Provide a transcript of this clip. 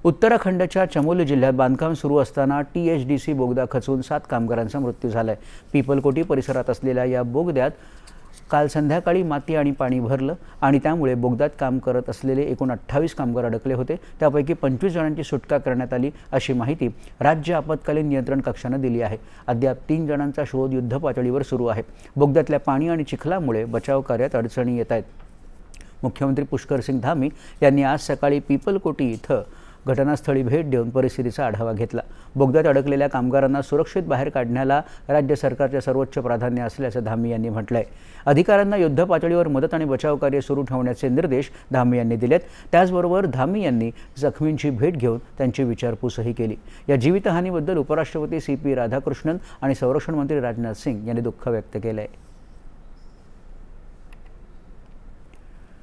उत्तराखंडच्या चमोली जिल्ह्यात बांधकाम सुरू असताना THDC बोगदा खचून 7 कामगारांचा मृत्यू झालाय। पिपलकोटी परिसरात असलेल्या या बोगद्यात काल संध्याकाळी माती आणि पाणी भरलं आणि त्यामुळे बोगद्यात काम करत असलेले एकूण 28 कामगार अडकले होते। त्यापैकी 25 जणांची सुटका करण्यात आली अशी माहिती राज्य आपत्कालीन नियंत्रण कक्षाने दिली आहे। अद्याप 3 जणांचा शोध युद्धपातळीवर सुरू आहे। बोगद्यातल्या पाणी आणि चिखलामुळे बचाव कार्यात अडचणी येत आहेत। मुख्यमंत्री पुष्कर सिंग धामी यांनी आज सकाळी पिपलकोटी इथं घटनास्थळी भेट देऊन परिस्थितीचा आढावा घेतला। बोगद्यात अडकलेल्या कामगारांना सुरक्षित बाहेर काढण्याला राज्य सरकारचे सर्वोच्च प्राधान्य असल्याचं धामी यांनी म्हटलंय। अधिकाऱ्यांना युद्धपातळीवर मदत आणि बचाव कार्य सुरू ठेवण्याचे निर्देश धामी यांनी दिलेत। त्याचबरोबर धामी यांनी जखमींची भेट घेऊन त्यांची विचारपूसही केली। या जीवितहानीबद्दल उपराष्ट्रपती CP राधाकृष्णन आणि संरक्षण मंत्री राजनाथ सिंग यांनी दुःख व्यक्त केलंय।